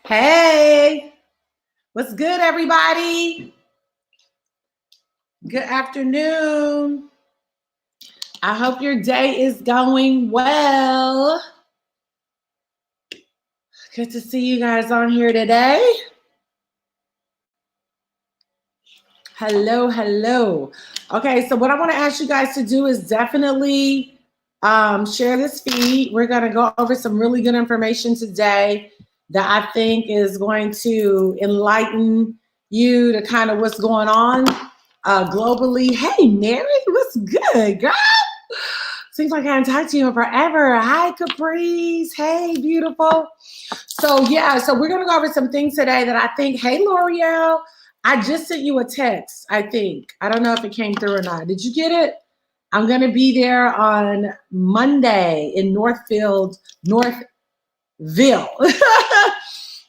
Hey, what's good, everybody? Good afternoon. I hope your day is going well. Good to see you guys on here today. Hello, hello. Okay, so what I want to ask you guys to do is definitely share this feed. We're going to go over some really good information today that I think is going to enlighten you to kind of what's going on globally. Hey, Mary, what's good, girl? Seems like I haven't talked to you in forever. Hi, Caprice. Hey, beautiful. So we're gonna go over some things today that I think. Hey, L'Oreal, I just sent you a text. I think I don't know if it came through or not. Did you get it? I'm gonna be there on Monday in Northville,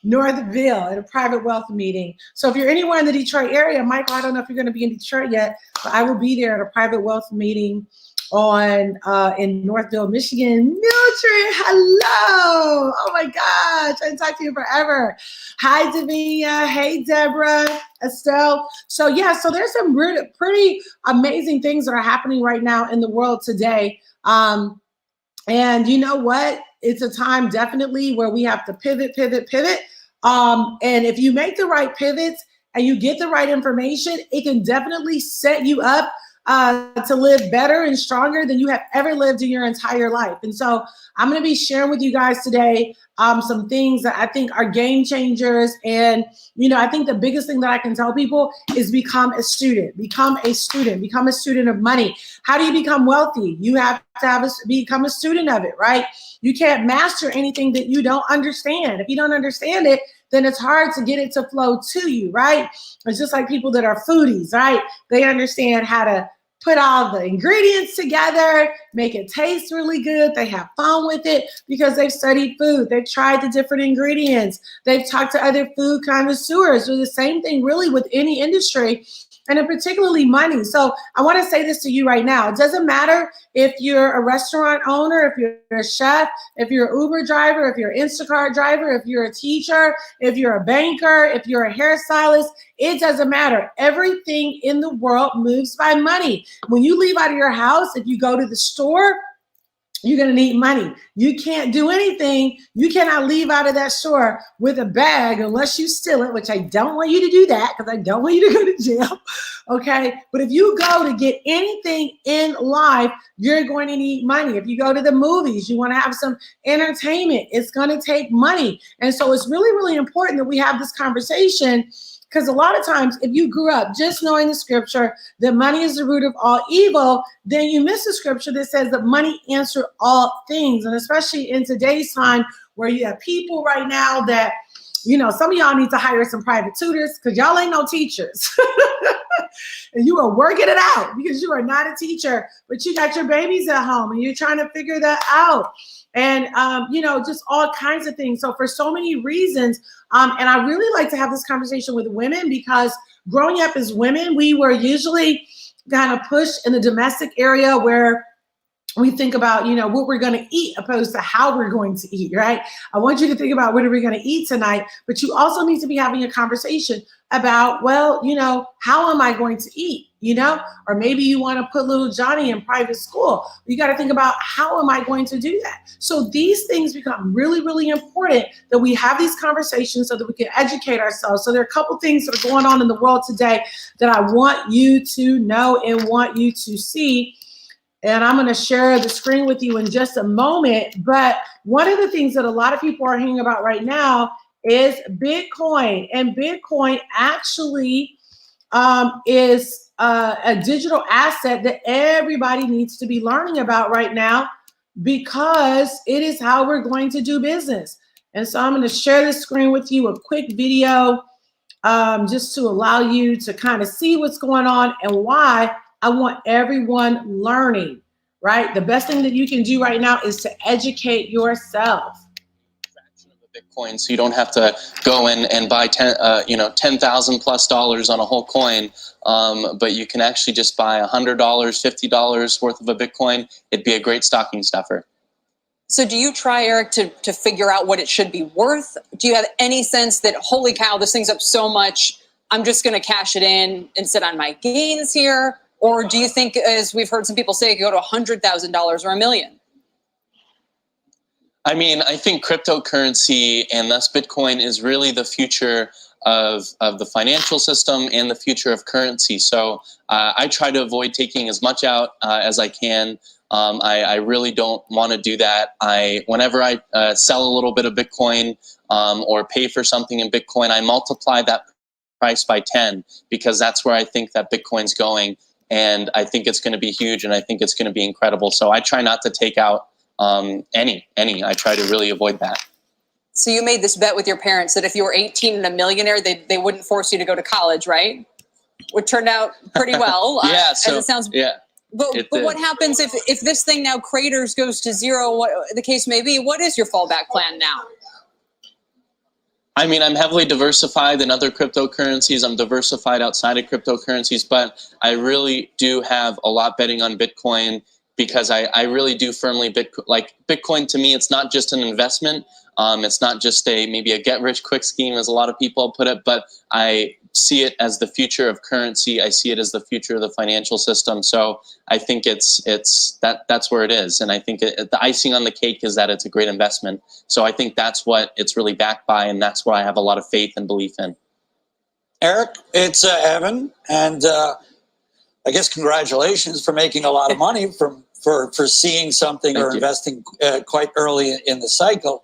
Northville at a private wealth meeting. So if you're anywhere in the Detroit area, Michael, I don't know if you're going to be in Detroit yet, but I will be there at a private wealth meeting on in Northville, Michigan. Mildred, hello. Oh my gosh, I haven't talked to you forever. Hi, Davinia. Hey, Deborah, Estelle. So there's some really, pretty amazing things that are happening right now in the world today. And you know what? It's a time definitely where we have to pivot. And if you make the right pivots and you get the right information, it can definitely set you up to live better and stronger than you have ever lived in your entire life. And so I'm going to be sharing with you guys today some things that I think are game changers. And, I think the biggest thing that I can tell people is become a student of money. How do you become wealthy? You have to become a student of it, right? You can't master anything that you don't understand. If you don't understand it, then it's hard to get it to flow to you, right? It's just like people that are foodies, right? They understand how to put all the ingredients together, make it taste really good. They have fun with it because they've studied food. They've tried the different ingredients. They've talked to other food connoisseurs. Do the same thing really with any industry, and in particularly money. So I want to say this to you right now. It doesn't matter if you're a restaurant owner, if you're a chef, if you're an Uber driver, if you're an Instacart driver, if you're a teacher, if you're a banker, if you're a hairstylist, it doesn't matter. Everything in the world moves by money. When you leave out of your house, if you go to the store, you're going to need money. You can't do anything. You cannot leave out of that store with a bag unless you steal it, which I don't want you to do that because I don't want you to go to jail. Okay. But if you go to get anything in life, you're going to need money. If you go to the movies, you want to have some entertainment, it's going to take money. And so it's really, really important that we have this conversation. Because a lot of times, if you grew up just knowing the scripture that money is the root of all evil, then you miss the scripture that says that money answers all things. And especially in today's time where you have people right now that, some of y'all need to hire some private tutors because y'all ain't no teachers. And you are working it out because you are not a teacher, but you got your babies at home and you're trying to figure that out. And, just all kinds of things. So for so many reasons, and I really like to have this conversation with women because growing up as women, we were usually kind of pushed in the domestic area where we think about, what we're going to eat opposed to how we're going to eat, right? I want you to think about what are we going to eat tonight, but you also need to be having a conversation about, well, how am I going to eat, or maybe you want to put little Johnny in private school. You got to think about how am I going to do that? So these things become really, really important that we have these conversations so that we can educate ourselves. So there are a couple things that are going on in the world today that I want you to know and want you to see. And I'm going to share the screen with you in just a moment. But one of the things that a lot of people are hearing about right now is Bitcoin. And Bitcoin actually is a digital asset that everybody needs to be learning about right now because it is how we're going to do business. And so I'm going to share the screen with you, a quick video just to allow you to kind of see what's going on and why I want everyone learning, right? The best thing that you can do right now is to educate yourself. Fraction of a Bitcoin, so you don't have to go in and buy $10,000+ on a whole coin, but you can actually just buy $100, $50 worth of a Bitcoin. It'd be a great stocking stuffer. So do you try, Eric, to figure out what it should be worth? Do you have any sense that, holy cow, this thing's up so much, I'm just going to cash it in and sit on my gains here? Or do you think, as we've heard some people say, it could go to $100,000 or $1 million? I mean, I think cryptocurrency and thus Bitcoin is really the future of the financial system and the future of currency. So I try to avoid taking as much out as I can. I really don't want to do that. Whenever I sell a little bit of Bitcoin or pay for something in Bitcoin, I multiply that price by 10 because that's where I think that Bitcoin's going. And I think it's going to be huge and I think it's going to be incredible. So I try not to take out any. I try to really avoid that. So you made this bet with your parents that if you were 18 and a millionaire, they wouldn't force you to go to college, right? Which turned out pretty well. Yeah, as it sounds. Yeah. But what happens if this thing now craters, goes to zero, what the case may be? What is your fallback plan now? I mean, I'm heavily diversified in other cryptocurrencies. I'm diversified outside of cryptocurrencies, but I really do have a lot betting on Bitcoin because I really do firmly Bitcoin to me, it's not just an investment. It's not just maybe a get-rich-quick scheme, as a lot of people put it, but I see it as the future of currency. I see it as the future of the financial system. So I think that's where it is, and I think the icing on the cake is that it's a great investment. So I think that's what it's really backed by, and that's what I have a lot of faith and belief in. Eric, it's Evan, and I guess congratulations for making a lot of money for seeing something or investing quite early in the cycle.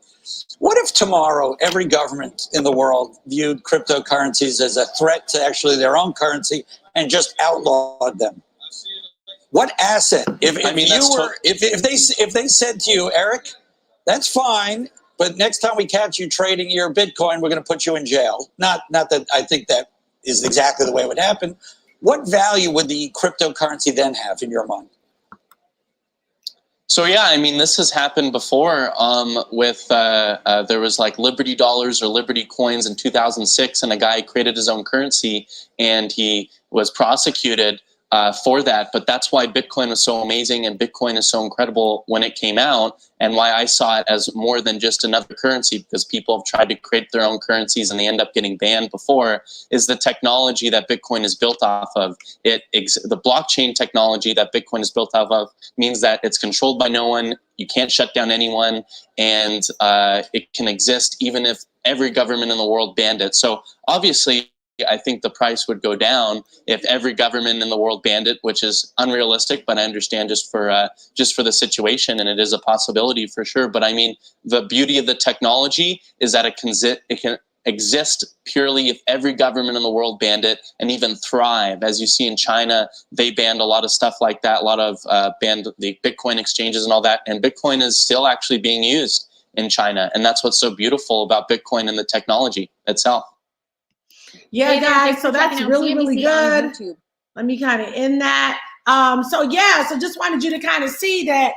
What if tomorrow every government in the world viewed cryptocurrencies as a threat to actually their own currency and just outlawed them? What asset? If they said to you, Eric, that's fine, but next time we catch you trading your Bitcoin, we're going to put you in jail. Not that I think that is exactly the way it would happen. What value would the cryptocurrency then have in your mind? So yeah, I mean, this has happened before with there was like Liberty Dollars or Liberty Coins in 2006, and a guy created his own currency, and he was prosecuted for that. But that's why Bitcoin was so amazing, and Bitcoin is so incredible when it came out, and why I saw it as more than just another currency, because people have tried to create their own currencies and they end up getting banned before, is the technology that Bitcoin is built off of. The blockchain technology that Bitcoin is built off of means that it's controlled by no one, you can't shut down anyone, and it can exist even if every government in the world banned it. So obviously, I think the price would go down if every government in the world banned it, which is unrealistic, but I understand just for the situation, and it is a possibility for sure. But I mean, the beauty of the technology is that it can exist purely if every government in the world banned it, and even thrive. As you see in China, they banned a lot of stuff like that, a lot of banned the Bitcoin exchanges and all that, and Bitcoin is still actually being used in China, and that's what's so beautiful about Bitcoin and the technology itself. Yeah, guys, so that's really, really good. Let me kind of end that. So just wanted you to kind of see that,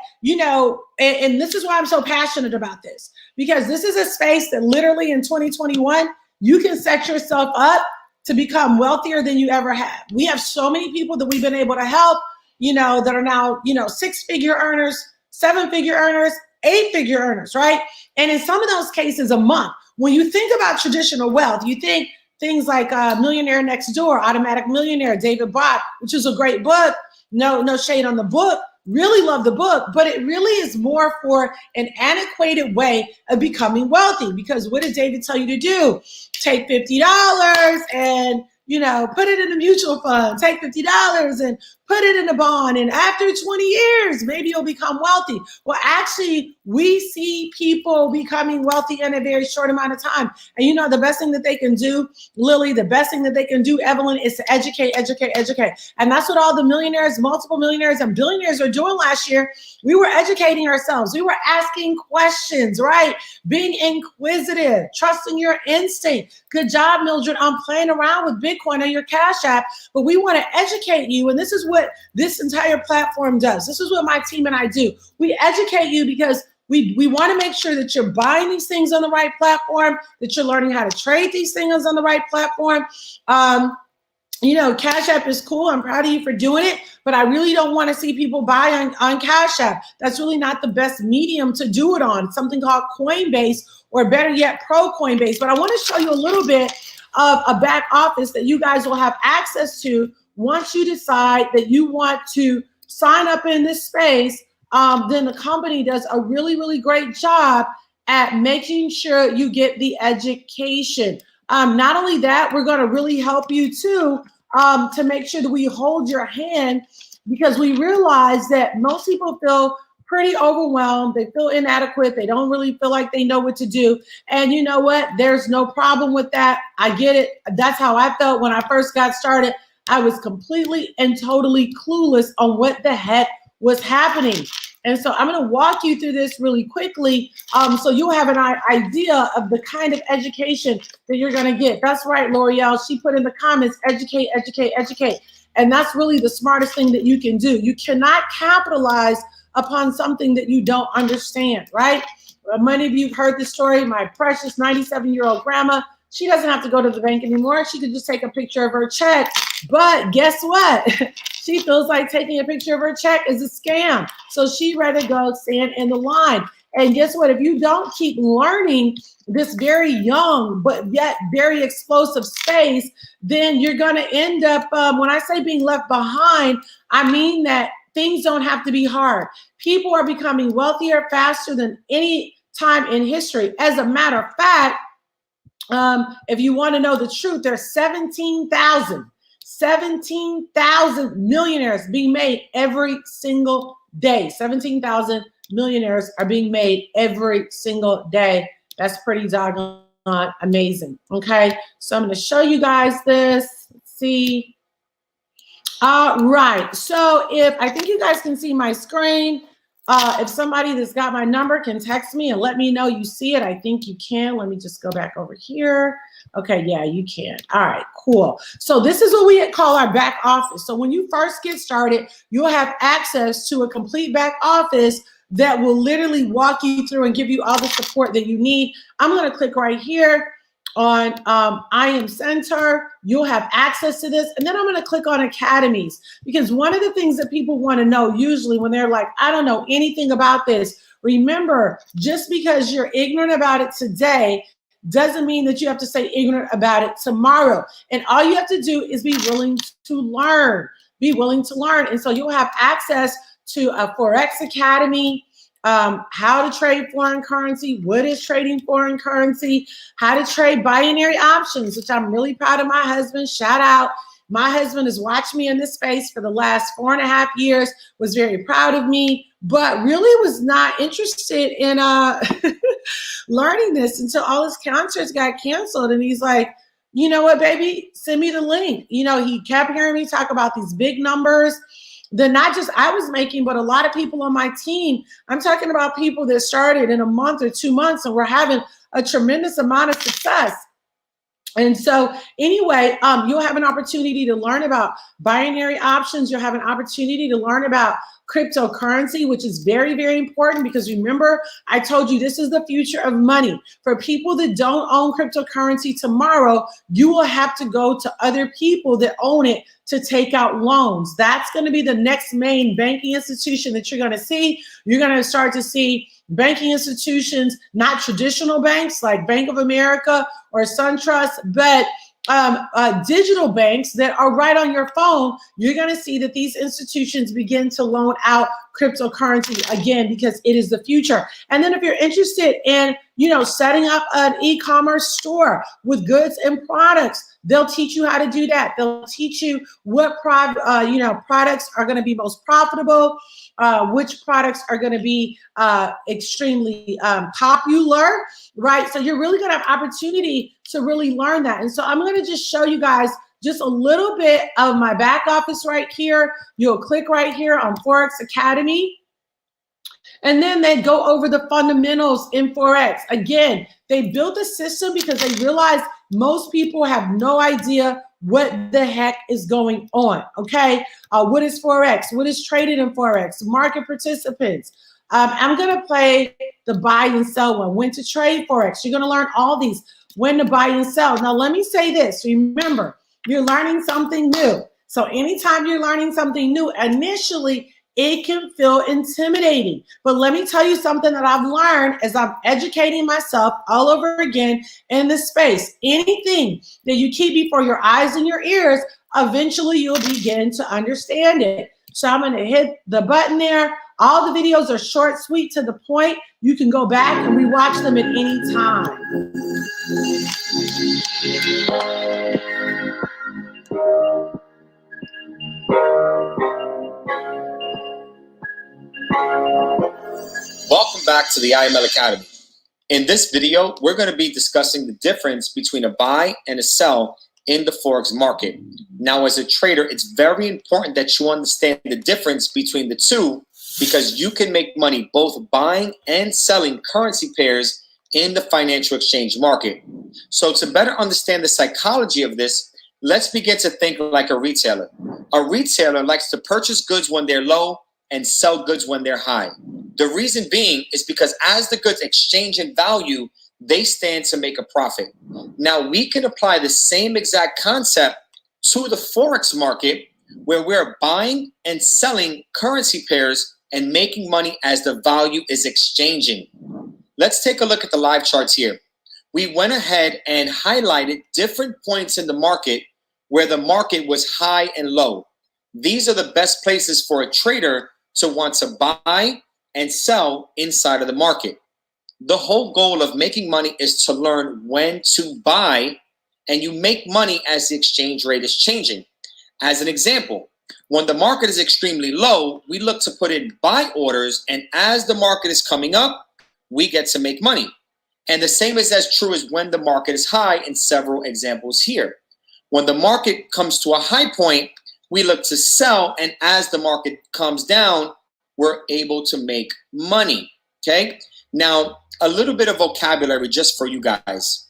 and this is why I'm so passionate about this, because this is a space that literally in 2021, you can set yourself up to become wealthier than you ever have. We have so many people that we've been able to help, that are now, 6-figure earners, 7-figure earners, 8-figure earners, right? And in some of those cases, a month. When you think about traditional wealth, you think things like Millionaire Next Door, Automatic Millionaire, David Bott, which is a great book. No shade on the book. Really love the book, but it really is more for an antiquated way of becoming wealthy. Because what did David tell you to do? Take $50 and put it in a mutual fund. Take $50 and put it in a bond. And after 20 years, maybe you'll become wealthy. Well, actually, we see people becoming wealthy in a very short amount of time. And the best thing that they can do, Lily, the best thing that they can do, Evelyn, is to educate. And that's what all the millionaires, multiple millionaires and billionaires are doing last year. We were educating ourselves. We were asking questions, right? Being inquisitive, trusting your instinct. Good job, Mildred, on playing around with Bitcoin on your Cash App. But we want to educate you. And this is what this entire platform does. This is what my team and I do. We educate you because we want to make sure that you're buying these things on the right platform, that you're learning how to trade these things on the right platform. you know, Cash App is cool. I'm proud of you for doing it, but I really don't want to see people buy on Cash App. That's really not the best medium to do it on. It's something called Coinbase, or better yet, Pro Coinbase. But I want to show you a little bit of a back office that you guys will have access to once you decide that you want to sign up in this space. Then the company does a really, really great job at making sure you get the education. Not only that, we're going to really help you too, to make sure that we hold your hand, because we realize that most people feel pretty overwhelmed. They feel inadequate. They don't really feel like they know what to do. And you know what? There's no problem with that. I get it. That's how I felt when I first got started. I was completely and totally clueless on what the heck was happening. And so I'm going to walk you through this really quickly, so you'll have an idea of the kind of education that you're going to get. That's right, L'Oreal. She put in the comments, educate, educate, educate. And that's really the smartest thing that you can do. You cannot capitalize upon something that you don't understand, right? Many of you have heard the story. My precious 97-year-old grandma, she doesn't have to go to the bank anymore. She could just take a picture of her check. But guess what? She feels like taking a picture of her check is a scam. So she'd rather go stand in the line. And guess what? If you don't keep learning this very young but yet very explosive space, then you're going to end up, when I say being left behind, I mean that things don't have to be hard. People are becoming wealthier faster than any time in history. As a matter of fact, if you want to know the truth, there's 17,000 millionaires being made every single day. 17,000 millionaires are being made every single day. That's pretty doggone amazing. Okay, so I'm going to show you guys this. Let's see. All right, so if I think you guys can see my screen. If somebody that's got my number can text me and let me know you see it, I think you can. Let me just go back over here. Okay, yeah, you can. All right, cool. So this is what we call our back office. So when you first get started, you'll have access to a complete back office that will literally walk you through and give you all the support that you need. I'm going to click right here on I Am Center. You'll have access to this. And then I'm going to click on Academies, because one of the things that people want to know usually when they're like, I don't know anything about this. Remember, just because you're ignorant about it today doesn't mean that you have to stay ignorant about it tomorrow. And all you have to do is be willing to learn. Be willing to learn. And so you'll have access to a Forex Academy, how to trade foreign currency, what is trading foreign currency, how to trade binary options, which I'm really proud of my husband. Shout out. My husband has watched me in this space for the last 4.5 years, was very proud of me, but really was not interested in learning this until all his concerts got canceled. And he's like, you know what, baby, send me the link. You know, he kept hearing me talk about these big numbers that not just I was making, but a lot of people on my team. I'm talking about people that started in a month or 2 months and were having a tremendous amount of success. And so anyway, you'll have an opportunity to learn about binary options. You'll have an opportunity to learn about cryptocurrency, which is very, very important, because remember, I told you this is the future of money. For people that don't own cryptocurrency tomorrow, you will have to go to other people that own it to take out loans. That's going to be the next main banking institution that you're going to see. You're going to start to see banking institutions, not traditional banks like Bank of America or SunTrust, but digital banks that are right on your phone. You're going to see that these institutions begin to loan out cryptocurrency again, because it is the future. And then if you're interested in, you know, setting up an e-commerce store with goods and products, they'll teach you how to do that. They'll teach you what products are going to be most profitable, which products are going to be extremely popular, right? So you're really going to have opportunity to really learn that. And so I'm going to just show you guys just a little bit of my back office right here. You'll click right here on Forex Academy. And then they go over the fundamentals in Forex. Again, they built a system because they realized most people have no idea what the heck is going on, okay? What is Forex? What is traded in Forex? Market participants. I'm gonna play the buy and sell one. When to trade Forex. You're gonna learn all these. When to buy and sell. Now let me say this, remember, you're learning something new. So anytime you're learning something new, initially it can feel intimidating. But let me tell you something that I've learned as I'm educating myself all over again in this space. Anything that you keep before your eyes and your ears, eventually you'll begin to understand it. So I'm going to hit the button there. All the videos are short, sweet, to the point. You can go back and rewatch them at any time. Welcome back to the IML Academy. In this video, we're going to be discussing the difference between a buy and a sell in the Forex market. Now, as a trader, it's very important that you understand the difference between the two, because you can make money both buying and selling currency pairs in the financial exchange market. So to better understand the psychology of this, let's begin to think like a retailer. A retailer likes to purchase goods when they're low and sell goods when they're high. The reason being is because as the goods exchange in value, they stand to make a profit. Now, we can apply the same exact concept to the Forex market, where we're buying and selling currency pairs and making money as the value is exchanging. Let's take a look at the live charts here. We went ahead and highlighted different points in the market where the market was high and low. These are the best places for a trader to want to buy and sell inside of the market. The whole goal of making money is to learn when to buy, and you make money as the exchange rate is changing. As an example, when the market is extremely low, we look to put in buy orders, and as the market is coming up, we get to make money. And the same is as true as when the market is high in several examples here. When the market comes to a high point, we look to sell, and as the market comes down, we're able to make money, okay? Now, a little bit of vocabulary just for you guys.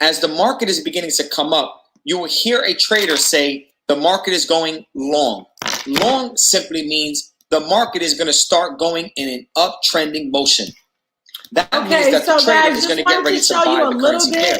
As the market is beginning to come up, you will hear a trader say the market is going long. Long simply means the market is going to start going in an uptrending motion. That means that the trader is going to get ready to buy the currency pair.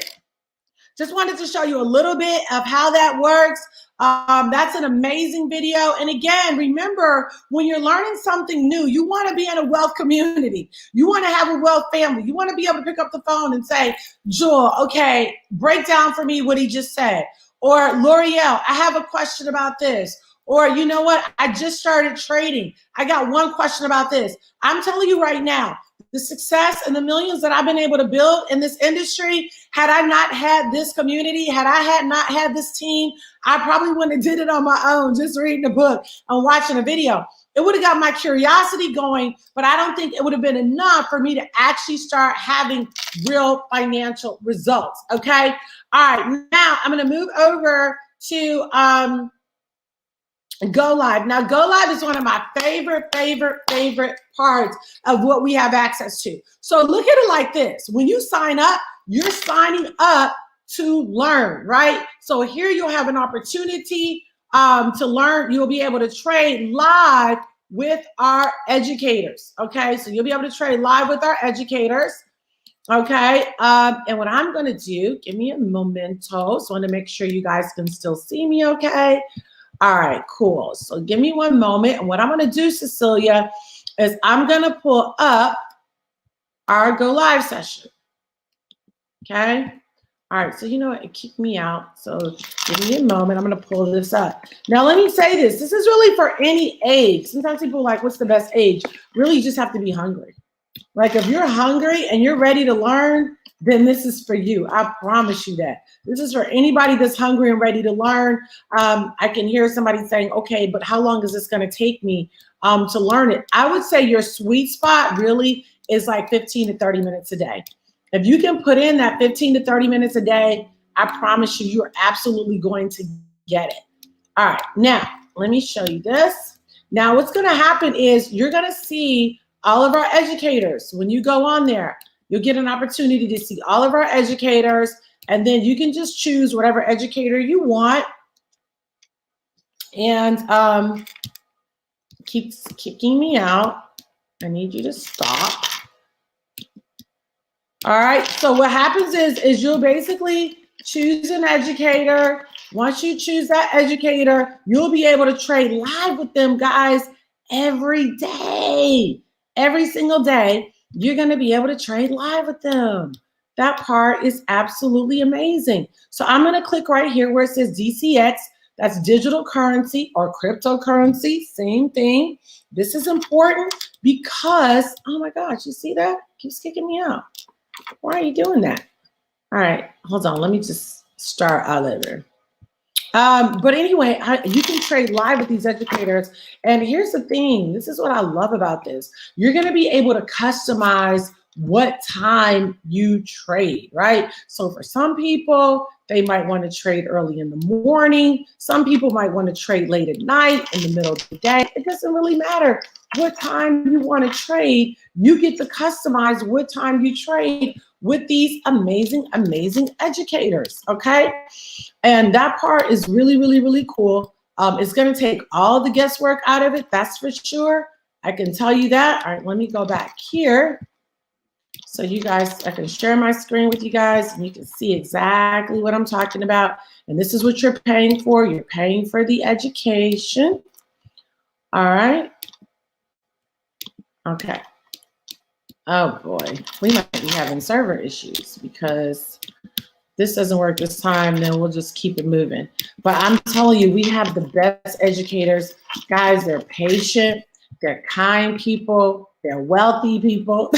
Just wanted to show you a little bit of how that works. That's an amazing video. And again, remember, when you're learning something new, you want to be in a wealth community. You want to have a wealth family. You want to be able to pick up the phone and say, Jewel, okay, break down for me what he just said. Or L'Oreal, I have a question about this. Or you know what? I just started trading. I got one question about this. I'm telling you right now, the success and the millions that I've been able to build in this industry, had I not had this community, had I had not had this team, I probably wouldn't have did it on my own, just reading a book and watching a video. It would have got my curiosity going, but I don't think it would have been enough for me to actually start having real financial results, okay? All right, now I'm gonna move over to Go Live. Now, Go Live is one of my favorite parts of what we have access to. So look at it like this. When you sign up, you're signing up to learn, right? So here you'll have an opportunity to learn. You'll be able to trade live with our educators, okay? So you'll be able to trade live with our educators, okay? And what I'm gonna do, give me a momento. So I wanna make sure you guys can still see me, okay? All right, cool. So give me one moment. And what I'm going to do, Cecilia, is I'm going to pull up our Go Live session. Okay. All right. So you know what? It kicked me out. So give me a moment. I'm going to pull this up. Now, let me say this. This is really for any age. Sometimes people are like, what's the best age? Really, you just have to be hungry. Like if you're hungry and you're ready to learn, then this is for you. I promise you that. This is for anybody that's hungry and ready to learn. I can hear somebody saying, okay, but how long is this going to take me to learn it? I would say your sweet spot really is like 15 to 30 minutes a day. If you can put in that 15 to 30 minutes a day, I promise you, you're absolutely going to get it. All right, now let me show you this. Now what's going to happen is you're going to see all of our educators. When you go on there, you'll get an opportunity to see all of our educators, and then you can just choose whatever educator you want. And keeps kicking me out. I need you to stop. All right, so what happens is you'll basically choose an educator, Once you choose that educator, you'll be able to trade live with them, guys, every day. Every single day, you're going to be able to trade live with them. That part is absolutely amazing. So I'm going to click right here where it says DCX. That's digital currency or cryptocurrency, same thing. This is important because, oh my gosh, you see that? Keeps kicking me out. Why are you doing that? All right, hold on. Let me just start out of there. But anyway, you can trade live with these educators. And here's the thing. This is what I love about this. You're going to be able to customize what time you trade, right? So for some people, they might want to trade early in the morning. Some people might want to trade late at night, in the middle of the day. It doesn't really matter what time you want to trade. You get to customize what time you trade with these amazing, amazing educators, okay? And that part is really, really, really cool. It's going to take all the guesswork out of it, that's for sure. I can tell you that. All right, let me go back here. So you guys, I can share my screen with you guys and you can see exactly what I'm talking about. And this is what you're paying for. You're paying for the education. All right. Okay. Oh boy, we might be having server issues because this doesn't work this time, then we'll just keep it moving. But I'm telling you, we have the best educators. Guys, they're patient, they're kind people, they're wealthy people.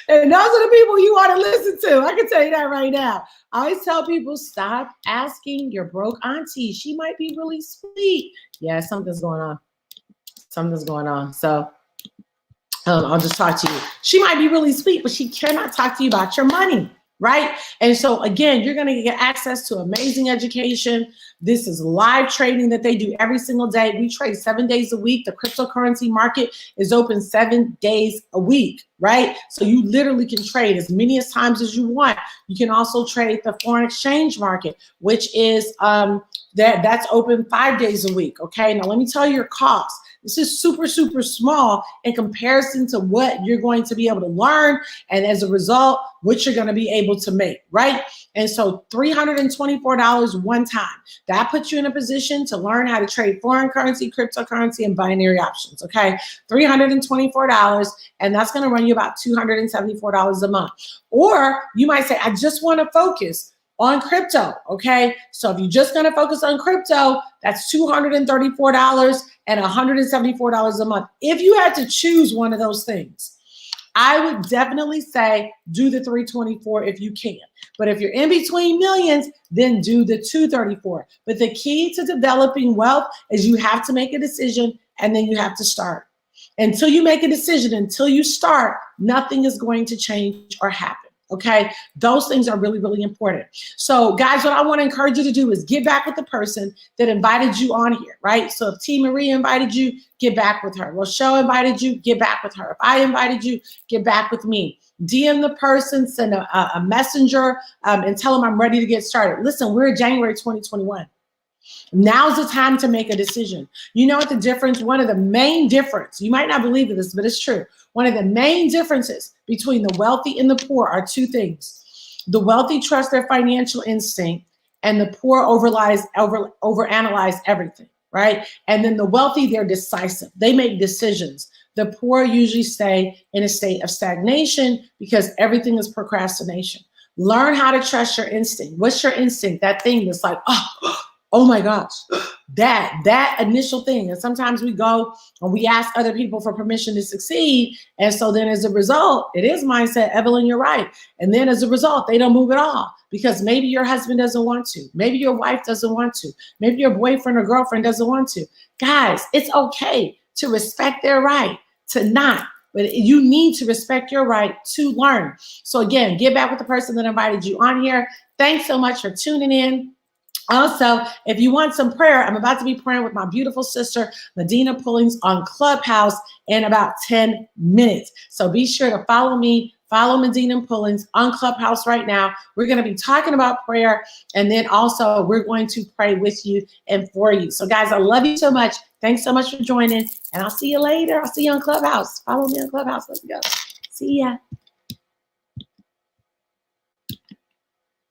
And those are the people you want to listen to. I can tell you that right now. I always tell people, stop asking your broke auntie. She might be really sweet. Yeah, something's going on. Something's going on. So I'll just talk to you. She might be really sweet, but she cannot talk to you about your money, right? And so again, you're going to get access to amazing education. This is live trading that they do every single day. We trade 7 days a week. The cryptocurrency market is open 7 days a week, right? So you literally can trade as many times as you want. You can also trade the foreign exchange market, which is that's open 5 days a week. Okay, now let me tell you your costs. This is super, super small in comparison to what you're going to be able to learn. And as a result, what you're going to be able to make, right? And so $324 one time. That puts you in a position to learn how to trade foreign currency, cryptocurrency, and binary options, okay? $324, and that's going to run you about $274 a month. Or you might say, I just want to focus on crypto, okay? So if you're just going to focus on crypto, that's $234 and $174 a month. If you had to choose one of those things, I would definitely say do the 324 if you can. But if you're in between millions, then do the 234. But the key to developing wealth is you have to make a decision and then you have to start. Until you make a decision, until you start, nothing is going to change or happen. Okay, those things are really, really important. So guys, what I want to encourage you to do is get back with the person that invited you on here, right? So if T. Marie invited you, get back with her. Rochelle invited you, get back with her. If I invited you, get back with me. DM the person, send a messenger, and tell them I'm ready to get started. Listen, we're in January 2021. Now's the time to make a decision. You know what the difference, one of the main difference, you might not believe this, but it's true. One of the main differences between the wealthy and the poor are two things. The wealthy trust their financial instinct and the poor overanalyze everything, right? And then the wealthy, they're decisive. They make decisions. The poor usually stay in a state of stagnation because everything is procrastination. Learn how to trust your instinct. What's your instinct? That thing that's like, oh my gosh, that initial thing. And sometimes we go and we ask other people for permission to succeed. And so then as a result, it is mindset. Evelyn, you're right. And then as a result, they don't move at all because maybe your husband doesn't want to. Maybe your wife doesn't want to. Maybe your boyfriend or girlfriend doesn't want to. Guys, it's okay to respect their right to not. But you need to respect your right to learn. So again, get back with the person that invited you on here. Thanks so much for tuning in. Also, if you want some prayer, I'm about to be praying with my beautiful sister, Medina Pullings, on Clubhouse in about 10 minutes. So be sure to follow me, follow Medina Pullings on Clubhouse right now. We're going to be talking about prayer, and then also we're going to pray with you and for you. So guys, I love you so much. Thanks so much for joining, and I'll see you later. I'll see you on Clubhouse. Follow me on Clubhouse. Let's go. See ya.